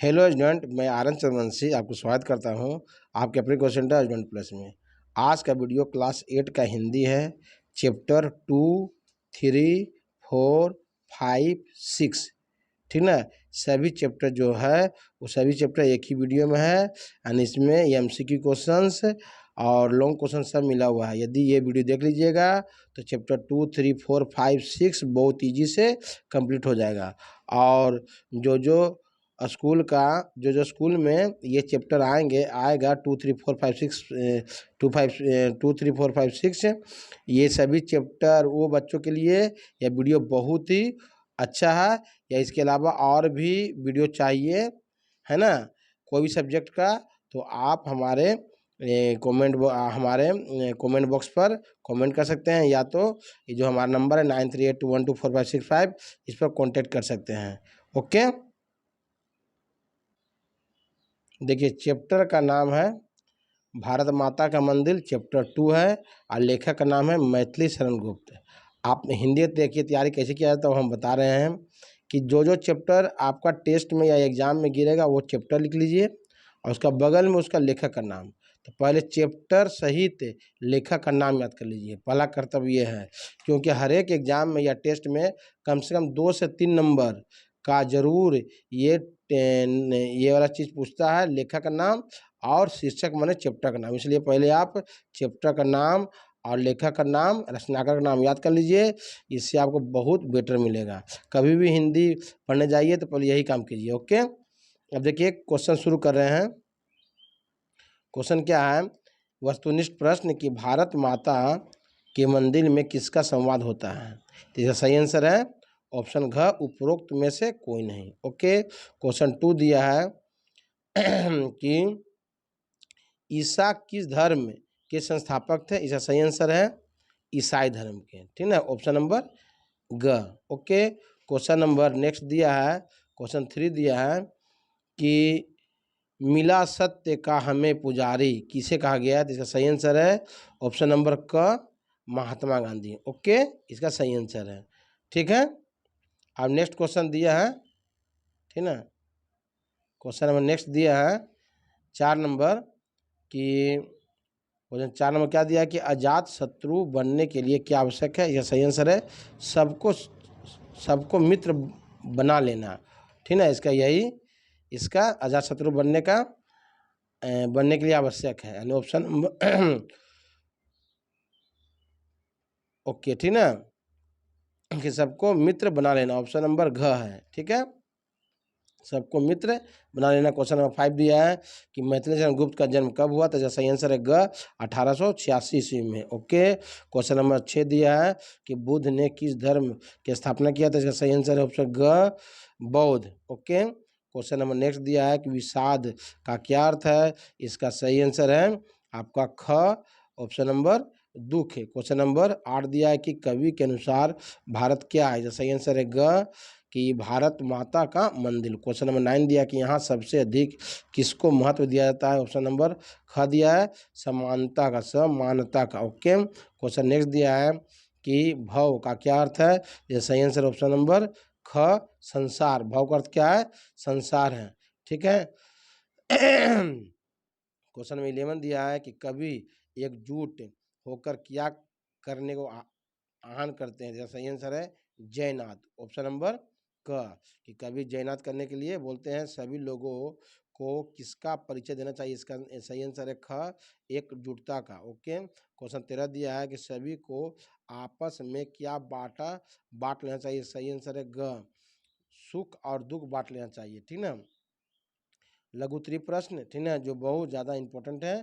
Hello student, मैं आनंद चंद्रवंशी आपको स्वागत करता हूं आपके अपने क्वेश्चन सेंटर स्टूडेंट प्लस में। आज का वीडियो क्लास 8 का हिंदी है। चैप्टर 2, 3, 4, 5, 6, ठीक ना। सभी चैप्टर जो है वो सभी चैप्टर एक ही वीडियो में है एंड इसमें एमसीक्यू क्वेश्चंस और लॉन्ग क्वेश्चन सब मिला हुआ है। यदि ये वीडियो देख लीजिएगा तो चैप्टर 2, 3, 4, 5, 6 बहुत ईजी से कंप्लीट हो जाएगा। और जो स्कूल का जो स्कूल में ये चैप्टर आएगा 2, 3, 4, 5, 6 2, 3, 4, 5, 6 ये सभी चैप्टर वो बच्चों के लिए यह वीडियो बहुत ही अच्छा है। या इसके अलावा और भी वीडियो चाहिए है ना, कोई भी सब्जेक्ट का, तो आप हमारे कमेंट बॉक्स पर कमेंट कर सकते हैं, या तो ये जो हमारा नंबर है 9382124565 इस पर कांटेक्ट कर सकते हैं। ओके, देखिए चैप्टर का नाम है भारत माता का मंदिर, चैप्टर 2 है और लेखक का नाम है मैथिली शरण गुप्त। आपने हिंदी देखिए तैयारी कैसे किया जाता है तो हम बता रहे हैं कि जो चैप्टर आपका टेस्ट में या एग्जाम में गिरेगा वो चैप्टर लिख लीजिए और उसका बगल में उसका लेखक का नाम। तो पहले चैप्टर सहित लेखक का नाम याद कर लीजिए, पहला कर्तव्य ये है, क्योंकि हर एक एग्जाम में या टेस्ट में कम से कम 2 से 3 नंबर का जरूर ये वाला चीज़ पूछता है, लेखक का नाम और शीर्षक माने चैप्टर का नाम। इसलिए पहले आप चैप्टर का नाम और लेखक का नाम, रचनाकार का नाम याद कर लीजिए, इससे आपको बहुत बेटर मिलेगा। कभी भी हिंदी पढ़ने जाइए तो पहले यही काम कीजिए। ओके, अब देखिए क्वेश्चन शुरू कर रहे हैं। क्वेश्चन क्या है? वस्तुनिष्ठ प्रश्न कि भारत माता के मंदिर में किसका संवाद होता है? तो इसका सही आंसर है ऑप्शन घ, उपरोक्त में से कोई नहीं। ओके, क्वेश्चन 2 दिया है कि ईसा किस धर्म के संस्थापक थे? इसका सही आंसर है ईसाई धर्म के, ठीक है, ऑप्शन नंबर ग। ओके, क्वेश्चन नंबर नेक्स्ट दिया है, क्वेश्चन 3 दिया है कि मिला सत्य का हमें पुजारी किसे कहा गया है? तो इसका सही आंसर है ऑप्शन नंबर क, महात्मा गांधी। ओके, इसका सही आंसर है, ठीक है। अब नेक्स्ट क्वेश्चन दिया है, ठीक ना, क्वेश्चन नंबर नेक्स्ट दिया है 4 नंबर कि क्वेश्चन 4 नंबर क्या दिया है कि अजात शत्रु बनने के लिए क्या आवश्यक है? यह सही आंसर है सबको सबको मित्र बना लेना, ठीक है। इसका अजात शत्रु बनने के लिए आवश्यक है, यानी ऑप्शन ओके, ठीक ना, कि सबको मित्र बना लेना, ऑप्शन नंबर घ है, ठीक है, सबको मित्र बना लेना। क्वेश्चन नंबर 5 दिया है कि मैथिली शरण गुप्त का जन्म कब हुआ? तो सही आंसर है ग, 1886 ईस्वी में। ओके, क्वेश्चन नंबर 6 दिया है कि बुद्ध ने किस धर्म की स्थापना किया? तो इसका सही आंसर है ऑप्शन ग, बौद्ध। ओके, क्वेश्चन नंबर नेक्स्ट दिया है कि विषाद का क्या अर्थ है? इसका सही आंसर है आपका ख, ऑप्शन नंबर दुख है। क्वेश्चन नंबर 8 दिया है कि कवि के अनुसार भारत क्या है? सही आंसर है ग, कि भारत माता का मंदिर। क्वेश्चन नंबर 9 दिया कि यहाँ सबसे अधिक किसको महत्व दिया जाता है? ऑप्शन नंबर ख दिया है समानता का, समानता का। ओके, क्वेश्चन नेक्स्ट दिया है कि भव का क्या अर्थ है? ये सही आंसर ऑप्शन नंबर ख, संसार। भव का अर्थ क्या है? संसार है, ठीक है। क्वेश्चन में 11 दिया है कि कवि एकजुट होकर क्या करने को आह्वान करते हैं? जैसा सही आंसर है जयनाथ, ऑप्शन नंबर क, कि कवि जयनाथ करने के लिए बोलते हैं सभी लोगों को किसका परिचय देना चाहिए? इसका सही आंसर है ख, एकजुटता का। ओके, क्वेश्चन 13 दिया है कि सभी को आपस में क्या बांट लेना चाहिए? सही आंसर है ग, सुख और दुख बांट लेना चाहिए, ठीक ना। लघु उत्तरीय प्रश्न, ठीक है, जो बहुत ज़्यादा इम्पोर्टेंट है।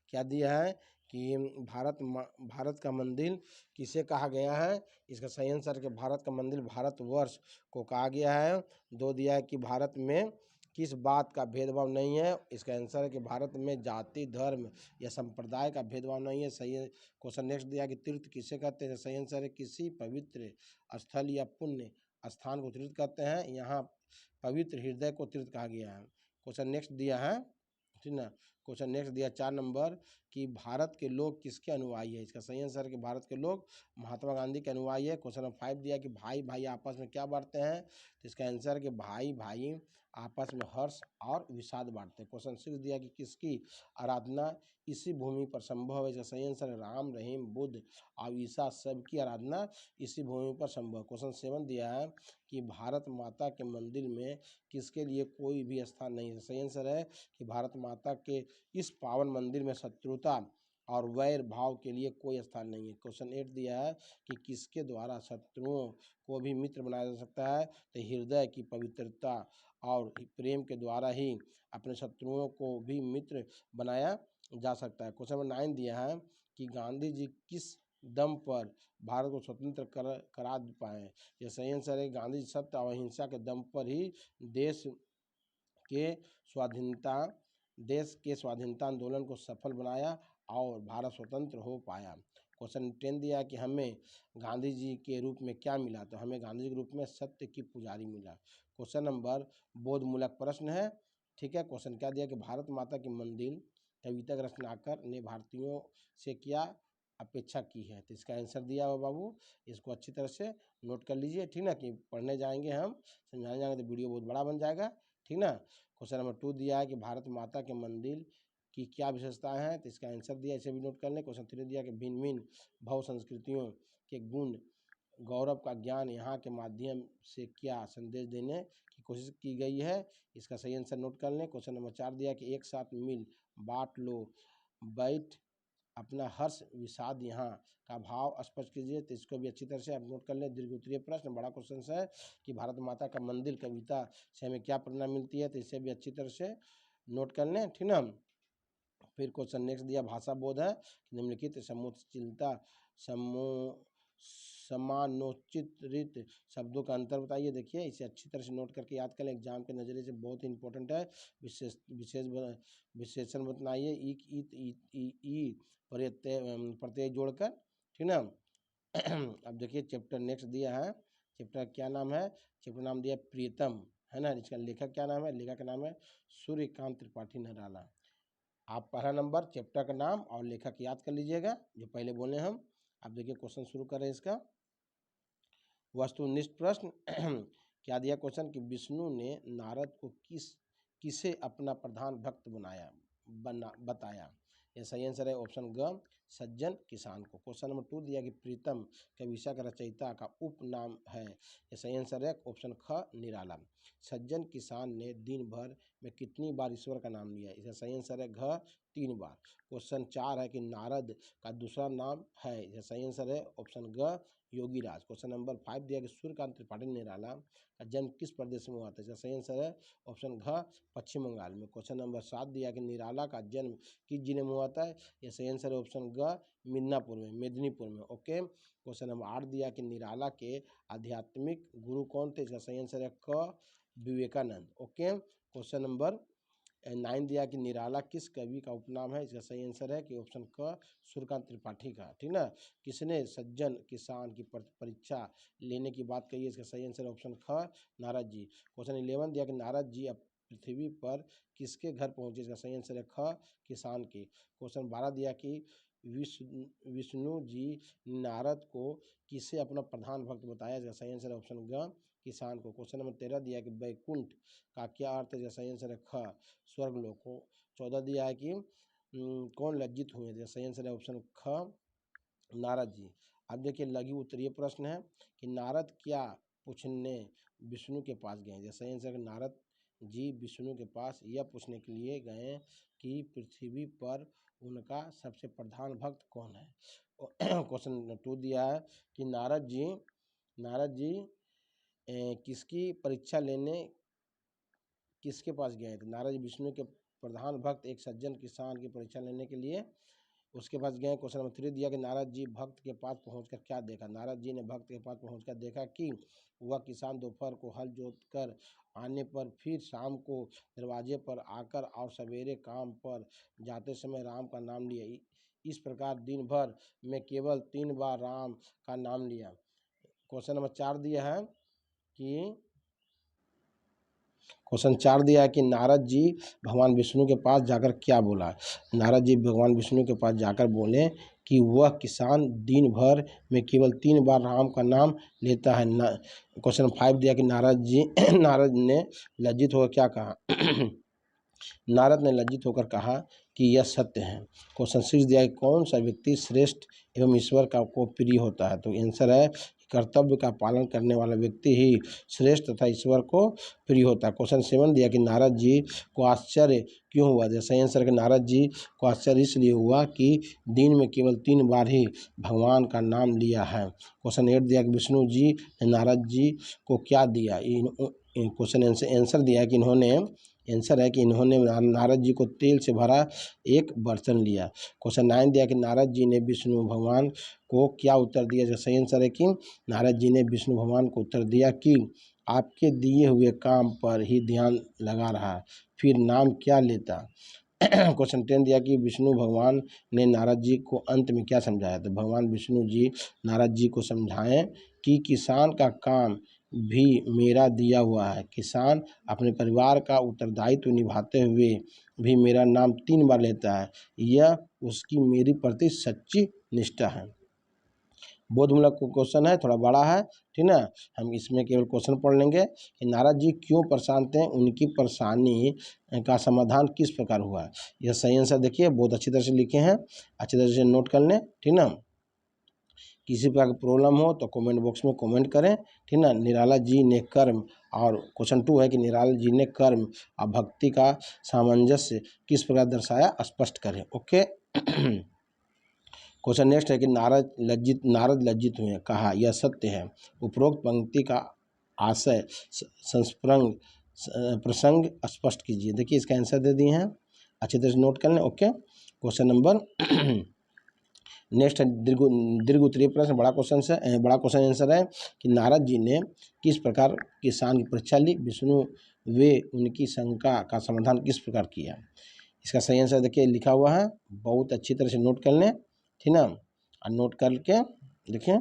क्या दिया है कि भारत का मंदिर किसे कहा गया है? इसका सही आंसर है कि भारत का मंदिर भारतवर्ष को कहा गया है। 2 दिया है कि भारत में किस बात का भेदभाव नहीं है? इसका आंसर है कि भारत में जाति, धर्म या संप्रदाय का भेदभाव नहीं है। सही है। क्वेश्चन नेक्स्ट दिया कि तीर्थ किसे कहते हैं? सही आंसर है किसी पवित्र स्थल या पुण्य स्थान को तीर्थ कहते हैं। यहाँ पवित्र हृदय को तीर्थ कहा गया है। क्वेश्चन नेक्स्ट दिया है, ठीक ना, क्वेश्चन नेक्स्ट दिया 4 नंबर कि भारत के लोग किसके अनुयायी है। इसका सही आंसर है कि भारत के लोग महात्मा गांधी के अनुयायी है। क्वेश्चन नंबर 5 दिया कि भाई भाई आपस में क्या बांटते हैं, तो इसका आंसर है कि भाई भाई आपस में हर्ष और विषाद बांटते हैं। क्वेश्चन 6 दिया कि किसकी आराधना इसी भूमि पर संभव है। इसका सही आंसर है राम, रहीम, बुद्ध और ईसा सबकी आराधना इसी भूमि पर संभव। क्वेश्चन 7 दिया है कि भारत माता के मंदिर में किसके लिए कोई भी स्थान नहीं है। सही आंसर है कि भारत माता के इस पावन मंदिर में शत्रुता और वैर भाव के लिए कोई स्थान नहीं है। क्वेश्चन 8 दिया है कि किसके द्वारा शत्रुओं को भी मित्र बनाया जा सकता है, तो हृदय की पवित्रता और प्रेम के द्वारा ही अपने शत्रुओं को भी मित्र बनाया जा सकता है। क्वेश्चन नंबर 9 दिया है कि गांधी जी किस दम पर भारत को स्वतंत्र करा पाए। यह सही आंसर है गांधी जी सत्य और अहिंसा के दम पर ही देश के स्वाधीनता आंदोलन को सफल बनाया और भारत स्वतंत्र हो पाया। क्वेश्चन 10 दिया कि हमें गांधी जी के रूप में क्या मिला, तो हमें गांधी जी के रूप में सत्य की पुजारी मिला। क्वेश्चन नंबर बोधमूलक प्रश्न है, ठीक है। क्वेश्चन क्या दिया कि भारत माता की मंदिर कविता रचनाकार ने भारतीयों से क्या अपेक्षा की है, तो इसका आंसर दिया हुआ बाबू, इसको अच्छी तरह से नोट कर लीजिए, ठीक ना, कि पढ़ने जाएंगे हम समझाने जाएंगे तो वीडियो बहुत बड़ा बन जाएगा, ठीक ना। क्वेश्चन नंबर 2 दिया है कि भारत माता के मंदिर की क्या विशेषताएं हैं, तो इसका आंसर दिया, इसे भी नोट कर लें। क्वेश्चन 3 दिया कि भिन्न भिन्न भाव संस्कृतियों के गुण गौरव का ज्ञान यहाँ के माध्यम से क्या संदेश देने की कोशिश की गई है, इसका सही आंसर नोट कर लें। क्वेश्चन नंबर 4 दिया कि एक साथ मिल बांट लो बैठ अपना हर्ष विषाद यहाँ का भाव स्पष्ट कीजिए, तो इसको भी अच्छी तरह से आप नोट कर लें। दीर्घ उत्तरीय प्रश्न बड़ा क्वेश्चन है कि भारत माता का मंदिर कविता से हमें क्या प्रेरणा मिलती है, तो इसे भी अच्छी तरह से नोट कर लें, ठीक ना। फिर क्वेश्चन नेक्स्ट दिया भाषा बोध है, निम्नलिखित समुचितता समानोचित शब्दों का अंतर बताइए। देखिए इसे अच्छी तरह से नोट करके याद करें, एग्जाम के नज़रिए से बहुत ही इंपॉर्टेंट है। विशेषण बताइए, ईक ईत ई प्रत्यय जोड़कर, ठीक ना। अब देखिए चैप्टर नेक्स्ट दिया है, चैप्टर क्या नाम है, चैप्टर नाम दिया प्रियतम, है ना। इसका लेखक क्या नाम है, लेखक का नाम है सूर्यकांत त्रिपाठी निराला। आप पहला नंबर चैप्टर का नाम और लेखक याद कर लीजिएगा जो पहले बोले हम। अब देखिए क्वेश्चन शुरू करें इसका। वस्तुनिष्ठ प्रश्न क्या दिया क्वेश्चन कि विष्णु ने नारद को किसे अपना प्रधान भक्त बताया। यह सही आंसर है ऑप्शन ग सज्जन किसान को। क्वेश्चन नंबर 2 दिया कि प्रीतम कविता का रचयिता का उपनाम है। यह सही आंसर है ऑप्शन ख निराला। सज्जन किसान ने दिन भर में कितनी बार ईश्वर का नाम लिया, इसका सही आंसर है घ 3 बार। क्वेश्चन 4 है कि नारद का दूसरा नाम है, यह सही आंसर है ऑप्शन ग योगीराज। क्वेश्चन नंबर 5 दिया कि सूर्यकांत त्रिपाठी निराला का जन्म किस प्रदेश में हुआ था, इसका सही आंसर है ऑप्शन घ पश्चिम बंगाल में। क्वेश्चन नंबर 7 दिया कि निराला का जन्म किस जिले में हुआ था, यह सही आंसर है ऑप्शन ग मेदिनीपुर में। ओके। क्वेश्चन नंबर 8 दिया कि निराला के आध्यात्मिक गुरु कौन थे, इसका सही आंसर है क विवेकानंद। ओके। क्वेश्चन नंबर 9 दिया कि निराला किस कवि का उपनाम है, इसका सही आंसर है कि ऑप्शन क सूर्यकांत त्रिपाठी का, ठीक ना। किसने सज्जन किसान की परीक्षा लेने की बात कही है, इसका सही आंसर है ऑप्शन ख नारद जी। क्वेश्चन 11 दिया कि नारद जी अब पृथ्वी पर किसके घर पहुंचे, इसका सही आंसर है ख किसान के। क्वेश्चन 12 दिया कि विष्णु जी नारद को किसे अपना प्रधान भक्त बताया, इसका सही आंसर है ऑप्शन ग किसान को। क्वेश्चन नंबर 13 दिया कि बैकुंठ का क्या अर्थ है, इसका सही आंसर है ख स्वर्गलोक को। 14 दिया है कि कौन लज्जित हुए, इसका सही आंसर है ऑप्शन ख नारद जी। अब देखिए लघु उत्तरीय प्रश्न है कि नारद क्या पूछने विष्णु के पास गए, जैसा आंसर है नारद जी विष्णु के पास यह पूछने के लिए गए कि पृथ्वी पर उनका सबसे प्रधान भक्त कौन है। क्वेश्चन 2 दिया है कि नारद जी किसकी परीक्षा लेने किसके पास गए थे। नारद जी विष्णु के प्रधान भक्त एक सज्जन किसान की परीक्षा लेने के लिए उसके पास गए। क्वेश्चन नंबर 3 दिया कि नारद जी भक्त के पास पहुंचकर क्या देखा। नारद जी ने भक्त के पास पहुंचकर देखा कि वह किसान दोपहर को हल जोतकर आने पर फिर शाम को दरवाजे पर आकर और सवेरे काम पर जाते समय राम का नाम लिया। इस प्रकार दिन भर में केवल 3 बार राम का नाम लिया। क्वेश्चन नंबर 4 दिया है कि क्वेश्चन 4 दिया है कि नारद जी भगवान विष्णु के पास जाकर क्या बोला। नारद जी भगवान विष्णु के पास जाकर बोले कि वह किसान दिन भर में केवल 3 बार राम का नाम लेता है। क्वेश्चन 5 दिया कि नारद जी नारद ने लज्जित होकर क्या कहा। नारद ने लज्जित होकर कहा कि यह सत्य है। क्वेश्चन 6 दिया कि कौन सा व्यक्ति श्रेष्ठ एवं ईश्वर का को प्रिय होता है। तो आंसर है कर्तव्य का पालन करने वाला व्यक्ति ही श्रेष्ठ तथा ईश्वर को प्रिय होता है। क्वेश्चन 7 दिया कि नारद जी को आश्चर्य क्यों हुआ। जैसे आंसर कि नारद जी को आश्चर्य इसलिए हुआ कि दिन में केवल 3 बार ही भगवान का नाम लिया है। क्वेश्चन 8 दिया कि विष्णु जी ने नारद जी को क्या दिया। क्वेश्चन आंसर दिया कि इन्होंने नारद जी को तेल से भरा एक बर्तन लिया। क्वेश्चन 9 दिया कि नारद जी ने विष्णु भगवान को क्या उत्तर दिया। जो सही आंसर है कि नारद जी ने विष्णु भगवान को उत्तर दिया कि आपके दिए हुए काम पर ही ध्यान लगा रहा, फिर नाम क्या लेता। क्वेश्चन 10 दिया कि विष्णु भगवान ने नारद जी को अंत में क्या समझाया। तो भगवान विष्णु जी नारद जी को समझाएं कि किसान का काम भी मेरा दिया हुआ है। किसान अपने परिवार का उत्तरदायित्व निभाते हुए भी मेरा नाम 3 बार लेता है, यह उसकी मेरी प्रति सच्ची निष्ठा है। बोधमूलक क्वेश्चन है, थोड़ा बड़ा है, ठीक ना। हम इसमें केवल क्वेश्चन पढ़ लेंगे कि नारद जी क्यों परेशान थे, उनकी परेशानी का समाधान किस प्रकार हुआ है। यह सही आंसर देखिए बहुत अच्छी तरह से लिखे हैं, अच्छी तरह से नोट कर लें, ठीक ना। किसी प्रकार की प्रॉब्लम हो तो कमेंट बॉक्स में कमेंट करें, ठीक ना। निराला जी ने कर्म, और क्वेश्चन 2 है कि निराला जी ने कर्म और भक्ति का सामंजस्य किस प्रकार दर्शाया, स्पष्ट करें। ओके। क्वेश्चन नेक्स्ट है कि नारद लज्जित हुए, कहा यह सत्य है। उपरोक्त पंक्ति का आशय प्रसंग स्पष्ट कीजिए। देखिए इसका आंसर दे दिए हैं, अच्छी तरह से नोट कर लें। ओके। क्वेश्चन नंबर नेक्स्ट है दीर्घ उत्तरीय प्रश्न, बड़ा क्वेश्चन आंसर है कि नारद जी ने किस प्रकार किसान की परीक्षा ली, विष्णु वे उनकी शंका का समाधान किस प्रकार किया। इसका सही आंसर देखिए लिखा हुआ है, बहुत अच्छी तरह से नोट कर लें, ठीक ना। और नोट करके देखिए,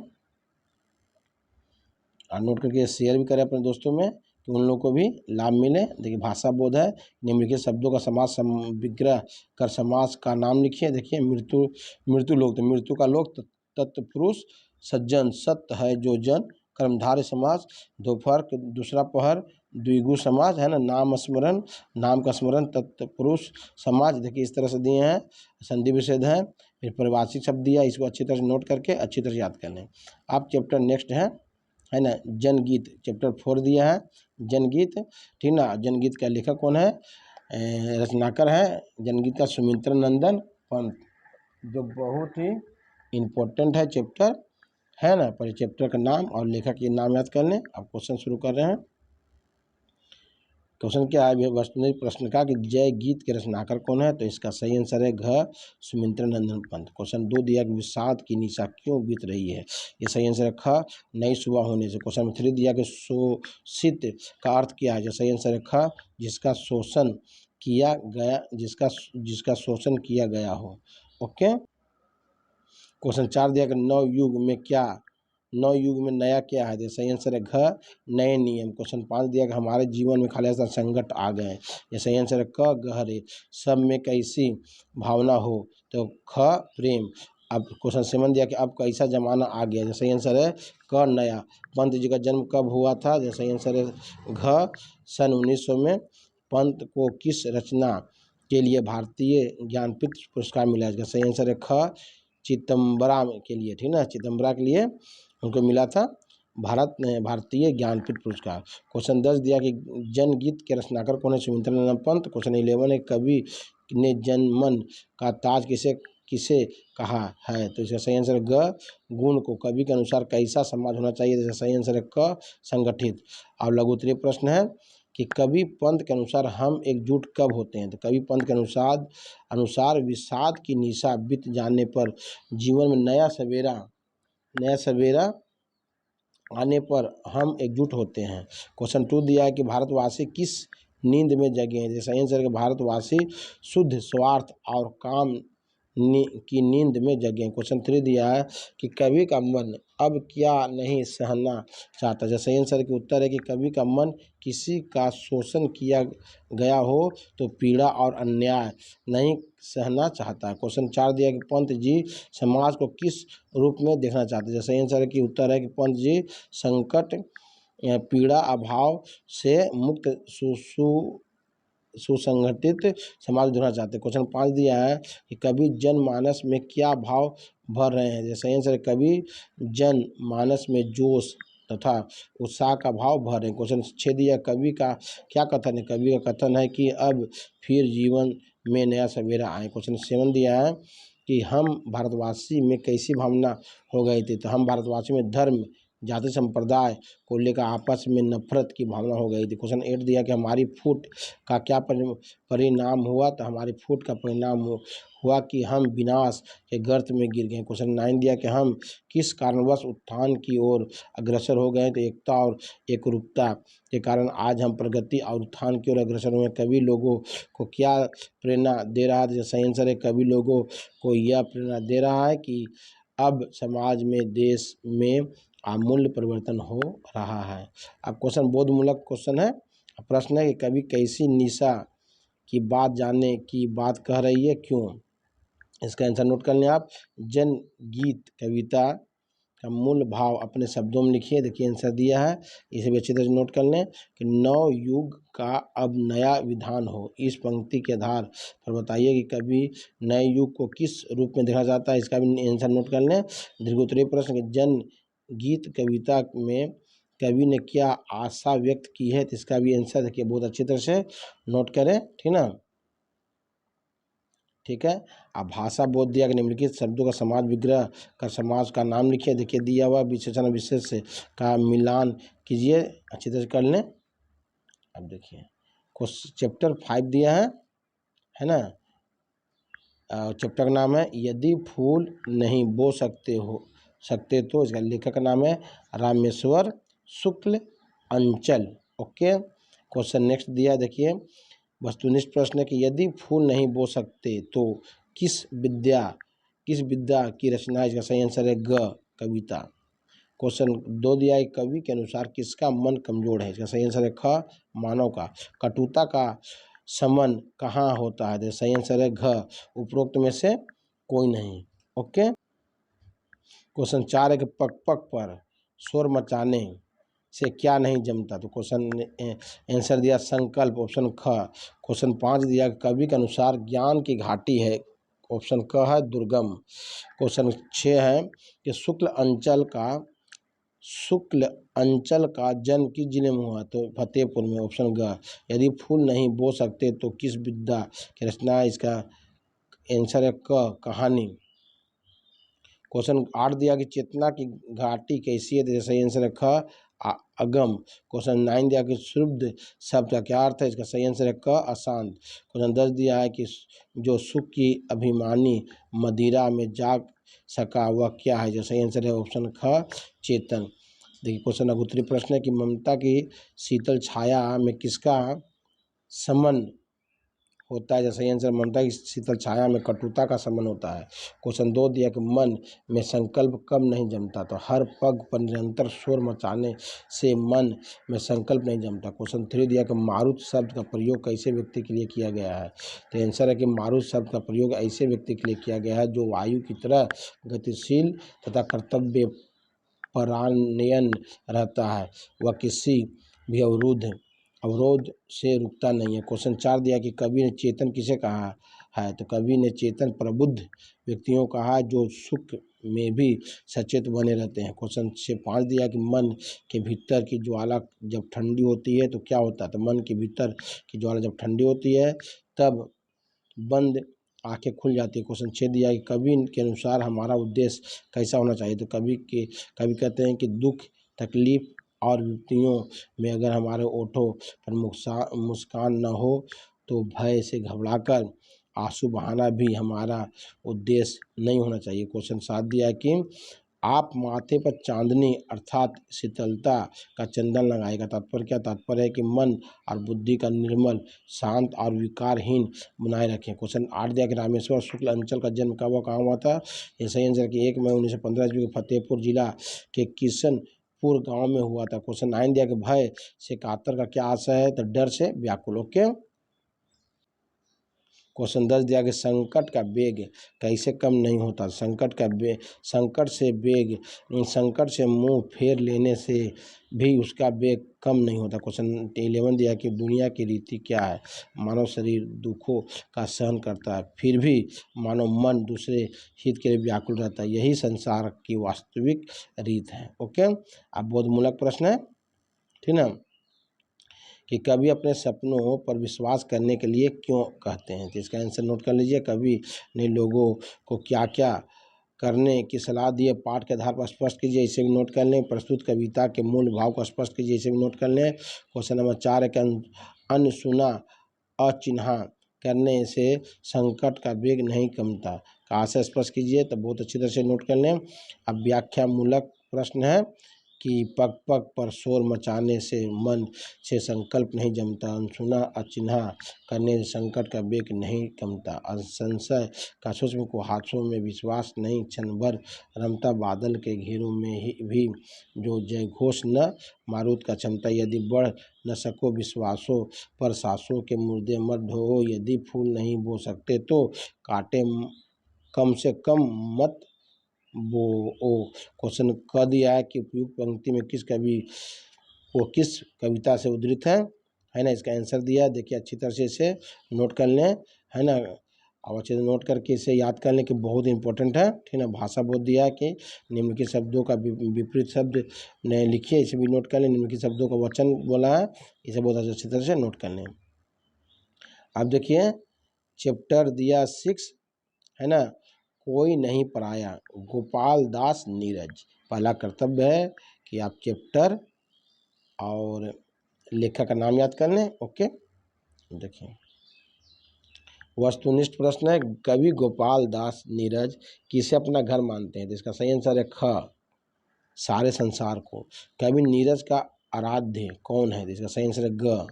और नोट करके शेयर भी करें अपने दोस्तों में कि उन लोगों को भी लाभ मिले। देखिए भाषा बोध है, निम्नलिखित शब्दों का समास विग्रह कर समास का नाम लिखिए। देखिए मृत्यु लोक, तो मृत्यु का लोक तत्पुरुष सज्जन, सत्य है जो जन, कर्मधारय समास, दोपहर दूसरा पहर, द्विगु समाज है ना, नाम स्मरण, नाम का स्मरण, तत्पुरुष समाज। देखिए इस तरह से दिए हैं, संधि विच्छेद है, फिर परिभाषिक शब्द दिया, इसको अच्छी तरह से नोट करके अच्छी तरह से याद कर लें। आप चैप्टर नेक्स्ट है ना, जनगीत चैप्टर 4 दिया है, जनगीत, ठीक ना। जनगीत का लेखक कौन है, रचनाकर है जनगीत का सुमित्रा नंदन पंत, जो बहुत ही इम्पोर्टेंट है चैप्टर, है ना। पर चैप्टर का नाम और लेखक के नाम याद कर लें। अब क्वेश्चन शुरू कर रहे हैं। क्वेश्चन क्या है, प्रश्न का कि जय गीत के रचनाकार कौन है। तो इसका सही आंसर है घ सुमित्रा नंदन पंत। क्वेश्चन 2 दिया कि विषाद की निशा क्यों बीत रही है। ये सही आंसर है ख नई सुबह होने से। क्वेश्चन 3 दिया कि शोषित का अर्थ क्या है। जो सही आंसर है ख जिसका शोषण किया गया, जिसका शोषण किया गया हो। ओके। क्वेश्चन 4 दिया कि नव युग में नया क्या है। सही आंसर है घ नए नियम। क्वेश्चन 5 दिया कि हमारे जीवन में खाली ऐसा संकट आ गए। ये सही आंसर है क गहरे, सब में कैसी भावना हो। तो ख प्रेम। अब क्वेश्चन 7 दिया कि अब कैसा जमाना आ गया। सही आंसर है क नया। पंत जी का जन्म कब हुआ था। सही आंसर है घ सन 1900 में। पंत को किस रचना के लिए भारतीय ज्ञानपीठ पुरस्कार मिला। सही आंसर है ख चिदम्बरा के लिए, ठीक ना, चिदम्बरा के लिए उनको मिला था भारतीय ज्ञानपीठ पुरस्कार। क्वेश्चन 10 दिया कि जनगीत के रचनाकार कौन है। सुमित्रा नंदन पंत। क्वेश्चन 11 है कवि ने जनमन का ताज किसे कहा है। तो इसका सही आंसर है ग गुण को। कवि के अनुसार कैसा समाज होना चाहिए। इसका सही आंसर है क संगठित। और लघु उत्तरीय प्रश्न है कि कवि पंत के अनुसार हम एकजुट कब होते हैं। तो कवि पंत के अनुसार विषाद की निशा बीत जाने पर जीवन में नया सवेरा आने पर हम एकजुट होते हैं। क्वेश्चन 2 दिया है कि भारतवासी किस नींद में जगे हैं। जैसा आंसर है कि भारतवासी शुद्ध स्वार्थ और काम की नींद में जगे। क्वेश्चन 3 दिया है कि कवि का मन अब क्या नहीं सहना चाहता। जैसे सही आंसर के उत्तर है कि कवि का मन किसी का शोषण किया गया हो तो पीड़ा और अन्याय नहीं सहना चाहता। क्वेश्चन 4 दिया कि पंत जी समाज को किस रूप में देखना चाहते। जैसे सही आंसर की उत्तर है कि पंत जी संकट पीड़ा अभाव से मुक्त सुसंगठित समाज देखना चाहते हैं। क्वेश्चन 5 दिया है कि कवि जनमानस में क्या भाव भर रहे हैं। जैसे आंसर कवि जनमानस में जोश तथा उत्साह का भाव भर रहे हैं। क्वेश्चन 6 दिया कवि का क्या कथन है। कवि का कथन है कि अब फिर जीवन में नया सवेरा आए। क्वेश्चन 7 दिया है कि हम भारतवासी में कैसी भावना हो गई थी। तो हम भारतवासी में धर्म जाति संप्रदाय को लेकर आपस में नफरत की भावना हो गई थी। क्वेश्चन 8 दिया कि हमारी फूट का क्या परिणाम हुआ। तो हमारी फूट का परिणाम हुआ कि हम विनाश के गर्त में गिर गए। क्वेश्चन 9 दिया कि हम किस कारणवश उत्थान की ओर अग्रसर हो गए। तो एकता और एकरूपता के कारण आज हम प्रगति और उत्थान की ओर अग्रसर हुए। कवि लोगों को क्या प्रेरणा दे रहा है। जैसे सही आंसर है कवि लोगों को यह प्रेरणा दे रहा है कि अब समाज में देश में आमूल परिवर्तन हो रहा है। अब क्वेश्चन बोधमूलक क्वेश्चन है। प्रश्न है कि कवि कैसी निशा की बात जानने की बात कह रही है, क्यों। इसका आंसर नोट कर लें आप। जन गीत कविता का मूल भाव अपने शब्दों में लिखिए। देखिए आंसर दिया है, इसे भी अच्छी तरह से नोट कर लें कि नव युग का अब नया विधान हो। इस पंक्ति के आधार पर बताइए कि कवि नए युग को किस रूप में देखना चाहता है। इसका भी आंसर नोट कर लें। दीर्घोत्तरीय प्रश्न कि जन गीत कविता में कवि ने क्या आशा व्यक्त की है। तो इसका भी आंसर देखिए बहुत अच्छी तरह से नोट करें, ठीक ना। ठीक है। अब भाषा बोध दिया कि निम्नलिखित शब्दों का समाज विग्रह कर समाज का नाम लिखिए। देखिए दिया हुआ विशेषण विशेष का मिलान कीजिए, अच्छी तरह से कर लें। अब देखिए चैप्टर 5 दिया है ना। चैप्टर का नाम है यदि फूल नहीं बो सकते तो। इसका लेखक का नाम है रामेश्वर शुक्ल अंचल। ओके। क्वेश्चन नेक्स्ट दिया देखिए वस्तुनिष्ठ प्रश्न है कि यदि फूल नहीं बो सकते तो किस विद्या की रचना है। इसका सही आंसर है ग कविता। क्वेश्चन 2 दिया है कवि के अनुसार किसका मन कमजोर है। इसका सही आंसर है ख मानव का। कटुता का समन कहाँ होता है। सही आंसर है घ उपरोक्त में से कोई नहीं। ओके। क्वेश्चन 4 है कि पक पक पर शोर मचाने से क्या नहीं जमता। तो क्वेश्चन आंसर दिया संकल्प, ऑप्शन ख। क्वेश्चन 5 दिया कवि के अनुसार ज्ञान की घाटी है, ऑप्शन क है दुर्गम। क्वेश्चन 6 है कि शुक्ल अंचल का जन्म किस जिले में हुआ। तो फतेहपुर में, ऑप्शन ग। यदि फूल नहीं बो सकते तो किस विद्या की रचना है। इसका आंसर है क कहानी। क्वेश्चन 8 दिया कि चेतना की घाटी कैसी है। तो सही आंसर है ख अगम। क्वेश्चन 9 दिया कि शुद्ध शब्द का क्या अर्थ है। इसका सही आंसर है क अशांत। क्वेश्चन 10 दिया है कि जो सुख की अभिमानी मदिरा में जाग सका वह क्या है। जो सही आंसर है ऑप्शन ख चेतन। देखिए क्वेश्चन उत्तरी प्रश्न है कि ममता की शीतल छाया में किसका समन होता है। जैसे आंसर ममता की शीतल छाया में कटुता का समन होता है। क्वेश्चन 2 दिया कि मन में संकल्प कब नहीं जमता। तो हर पग पर निरंतर शोर मचाने से मन में संकल्प नहीं जमता। क्वेश्चन 3 दिया कि मारुत शब्द का प्रयोग कैसे व्यक्ति के लिए किया गया है। तो आंसर है कि मारुत शब्द का प्रयोग ऐसे व्यक्ति के लिए किया गया है जो वायु की तरह गतिशील तथा कर्तव्य परायण रहता है, वह किसी भी अवरोध से रुकता नहीं है। क्वेश्चन 4 दिया कि कवि ने चेतन किसे कहा है। तो कवि ने चेतन प्रबुद्ध व्यक्तियों को कहा जो सुख में भी सचेत बने रहते हैं। क्वेश्चन 5 दिया कि मन के भीतर की ज्वाला जब ठंडी होती है तो क्या होता है। तो मन के भीतर की ज्वाला जब ठंडी होती है तब बंद आंखें खुल जाती है। क्वेश्चन 6 दिया कि कवि के अनुसार हमारा उद्देश्य कैसा होना चाहिए। तो कवि कहते हैं कि दुख तकलीफ और विपत्तियों में अगर हमारे ओठों पर मुस्कान न हो तो भय से घबराकर आंसू बहाना भी हमारा उद्देश्य नहीं होना चाहिए। क्वेश्चन 7 दिया कि आप माथे पर चांदनी अर्थात शीतलता का चंदन लगाएगा। तात्पर्य क्या? तात्पर्य है कि मन और बुद्धि का निर्मल, शांत और विकारहीन बनाए रखें। क्वेश्चन 8 दिया कि रामेश्वर शुक्ल अंचल का जन्म कब और कहाँ हुआ था? ये सही आंसर कि 1 मई 1915 ईस्वी को फतेहपुर जिला के किशनपुर गांव में हुआ था। क्वेश्चन 9 दिया कि भय से कातर का क्या आशय है? तो डर से व्याकुल। ओके। क्वेश्चन 10 दिया कि संकट का वेग कैसे कम नहीं होता? संकट से मुंह फेर लेने से भी उसका वेग कम नहीं होता। क्वेश्चन 11 दिया कि दुनिया की रीति क्या है? मानव शरीर दुखों का सहन करता है, फिर भी मानव मन दूसरे हित के लिए व्याकुल रहता है। यही संसार की वास्तविक रीत है। ओके। अब बोधमूलक प्रश्न है, ठीक ना, कि कवि अपने सपनों पर विश्वास करने के लिए क्यों कहते हैं? तो इसका आंसर नोट कर लीजिए। कवि ने लोगों को क्या क्या करने की सलाह दी है? पाठ के आधार पर स्पष्ट कीजिए, इसे भी नोट कर लें। प्रस्तुत कविता के मूल भाव को स्पष्ट कीजिए, इसे भी नोट कर लें। क्वेश्चन नंबर 4 है कि अनसुना अचिन्हा करने से संकट का वेग नहीं कमता। कहाँ से स्पष्ट कीजिए? तो बहुत अच्छी तरह से नोट कर लें। अब व्याख्यामूलक प्रश्न है कि पग पग पर शोर मचाने से मन से संकल्प नहीं जमता। अनसुना अचिन्हा करने से संकट का वेग नहीं कमता। असंशय का सूक्ष्म को हाथों में विश्वास नहीं क्षण भर रमता। बादल के घेरों में ही भी जो जयघोष न मारुत का क्षमता। यदि बढ़ न सको विश्वासों पर सासों के मुर्दे मत ढो। यदि फूल नहीं बो सकते तो काटे कम से कम मत वो ओ। क्वेश्चन क दिया है कि उपयुक्त पंक्ति में किस कविता से उद्धृत है ना। इसका आंसर दिया है, देखिए अच्छी तरह से इसे नोट कर लें, है ना। अब अच्छे से नोट करके इसे याद कर लें कि बहुत इंपॉर्टेंट है, ठीक है। भाषा बोध दिया है कि निम्नलिखित शब्दों का विपरीत शब्द ने लिखिए, इसे भी नोट कर लें। निम्नलिखित शब्दों का वचन बोला है, इसे बहुत अच्छी तरह से नोट कर लें। अब देखिए चैप्टर दिया 6, है ना, कोई नहीं पराया, गोपाल दास नीरज। पहला कर्तव्य है कि आप चैप्टर और लेखक का नाम याद कर लें। ओके। देखिए वस्तुनिष्ठ प्रश्न है, कवि गोपाल दास नीरज किसे अपना घर मानते हैं? तो इसका सही आंसर है ख, सारे संसार को। कवि नीरज का आराध्य कौन है? तो इसका सही आंसर है ग,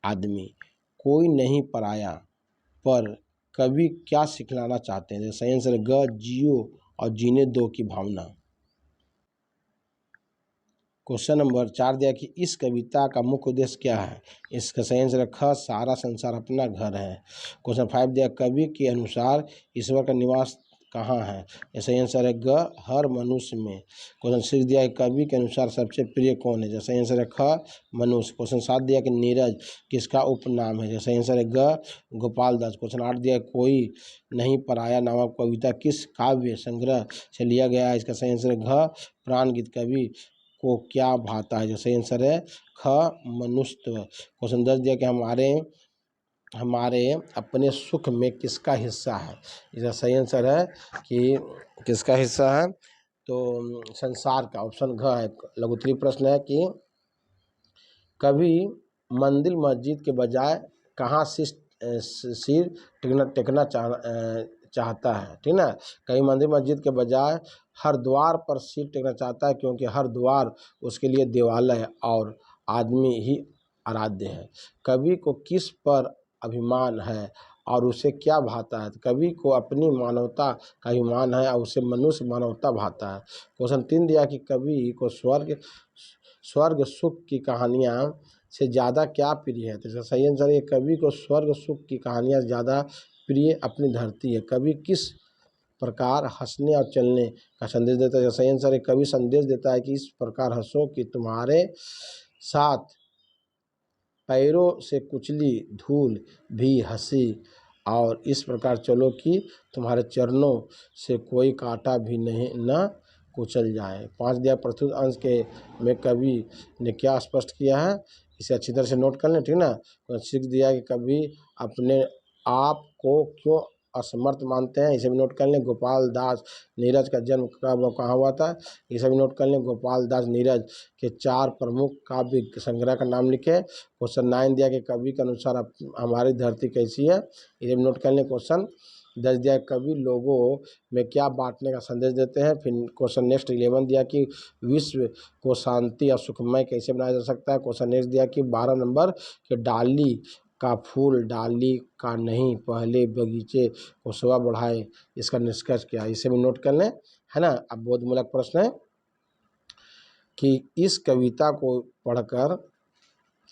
आदमी। कोई नहीं पराया पर कवि क्या सिखलाना चाहते हैं? सही आंसर है ग, जियो और जीने दो की भावना। क्वेश्चन नंबर 4 दिया कि इस कविता का मुख्य उद्देश्य क्या है? इसका सही आंसर है ख, सारा संसार अपना घर है। क्वेश्चन 5 दिया कवि के अनुसार ईश्वर का निवास कहाँ है? ये सही आंसर है ग, हर मनुष्य में। क्वेश्चन 6 दिया कि कवि के अनुसार सबसे प्रिय कौन है? सही आंसर है ख, मनुष्य। क्वेश्चन 7 दिया कि नीरज किसका उपनाम है? सही आंसर है ग, गोपाल दास। क्वेश्चन 8 दिया कोई नहीं पराया नामक कविता किस काव्य संग्रह से लिया गया है? इसका सही आंसर है घ, प्राण गीत। कवि को क्या भाता है? जो सही आंसर है ख, मनुष्यत्व। क्वेश्चन 10 दिया कि हमारे अपने सुख में किसका हिस्सा है? इसका सही आंसर है कि किसका हिस्सा है? तो संसार का। ऑप्शन घ है। लघुत्तरीय प्रश्न है कि कभी मंदिर मस्जिद के बजाय कहाँ सिर टेकना चाहता है, ठीक ना। कहीं मंदिर मस्जिद के बजाय हर द्वार पर सिर टेकना चाहता है, क्योंकि हर द्वार उसके लिए देवालय और आदमी ही आराध्य है। कवि को किस पर अभिमान है और उसे क्या भाता है? तो कवि को अपनी मानवता का अभिमान है और उसे मनुष्य मानवता भाता है। क्वेश्चन 3 दिया कि कवि को स्वर्ग सुख की कहानियाँ से ज़्यादा क्या प्रिय है? तो इसका सही आंसर है कवि को स्वर्ग सुख की कहानियाँ ज़्यादा प्रिय अपनी धरती है। कवि किस प्रकार हंसने और चलने का संदेश देता है? सही आंसर है कवि संदेश देता है कि इस प्रकार हंसो कि तुम्हारे साथ पैरों से कुचली धूल भी हंसी, और इस प्रकार चलो कि तुम्हारे चरणों से कोई कांटा भी नहीं न कुचल जाए। 5 दिया प्रस्तुत अंश के में कवि ने क्या स्पष्ट किया है? इसे अच्छी तरह से नोट कर लें, ठीक ना। 6 दिया कि कवि अपने आप को क्यों असमर्थ मानते हैं? इसे भी नोट कर लें। गोपाल दास नीरज का जन्म कब और कहाँ हुआ था? इसे भी नोट कर लें। गोपाल दास नीरज के 4 प्रमुख काव्य संग्रह का नाम लिखे। क्वेश्चन 9 दिया कि कवि के अनुसार हमारी धरती कैसी है? इसे भी नोट कर लें। क्वेश्चन 10 दिया कवि लोगों में क्या बांटने का संदेश देते हैं। फिर क्वेश्चन नेक्स्ट 11 दिया कि विश्व को शांति और सुखमय कैसे बनाया जा सकता है। क्वेश्चन नेक्स्ट दिया कि 12 नंबर कि डाली का फूल डाली का नहीं, पहले बगीचे को शोभा बढ़ाए, इसका निष्कर्ष क्या है। इसे भी नोट कर लें, है ना। अब बोधमूलक प्रश्न है कि इस कविता को पढ़कर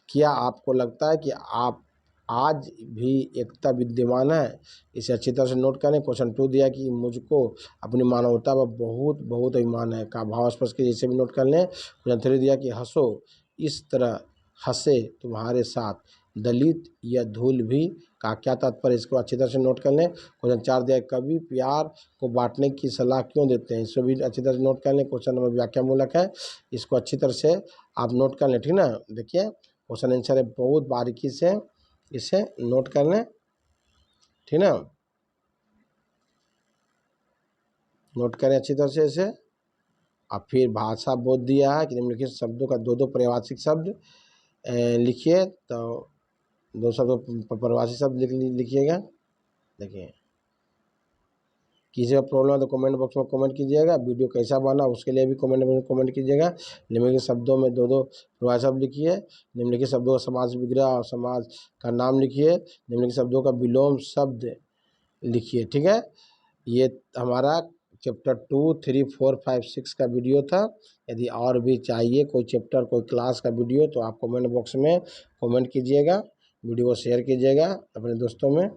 क्या आपको लगता है कि आप आज भी एकता विद्यमान है। इसे अच्छी तरह से नोट करें। क्वेश्चन 2 दिया कि मुझको अपनी मानवता पर बहुत बहुत अभिमान है का भाव स्पष्ट कीजिए, इसे भी नोट कर लें। क्वेश्चन 3 दिया कि हंसो इस तरह हंसे तुम्हारे साथ दलित या धूल भी का क्या तात्पर्य, इसको अच्छी तरह से नोट कर लें। क्वेश्चन 4 दिया कवि प्यार को बांटने की सलाह क्यों देते हैं, इसको भी अच्छी तरह से नोट कर लें। क्वेश्चन नंबर व्याख्यामूलक है, इसको अच्छी तरह से आप नोट कर लें, ठीक ना। देखिए क्वेश्चन आंसर है, बहुत बारीकी से इसे नोट कर लें, ठीक ना। नोट करें अच्छी तरह से इसे। और फिर भाषा बोध दिया है कि निम्नलिखित शब्दों का दो परिभाषिक शब्द लिखिए। तो 2 शब्द परिभाषिक शब्द लिखिएगा। देखिए किसी का प्रॉब्लम है तो कमेंट बॉक्स में कमेंट कीजिएगा। वीडियो कैसा बना उसके लिए भी कमेंट में कमेंट कीजिएगा। निम्नलिखित शब्दों में 2 परिभाषिक शब्द लिखिए। निम्नलिखित शब्दों का समास विग्रह और समाज का नाम लिखिए। निम्नलिखित शब्दों का विलोम शब्द लिखिए, ठीक है। ये हमारा चैप्टर 2, 3, 4, 5, 6 का वीडियो था। यदि और भी चाहिए कोई चैप्टर कोई क्लास का वीडियो तो आप कमेंट बॉक्स में कमेंट कीजिएगा, वीडियो को शेयर कीजिएगा अपने दोस्तों में।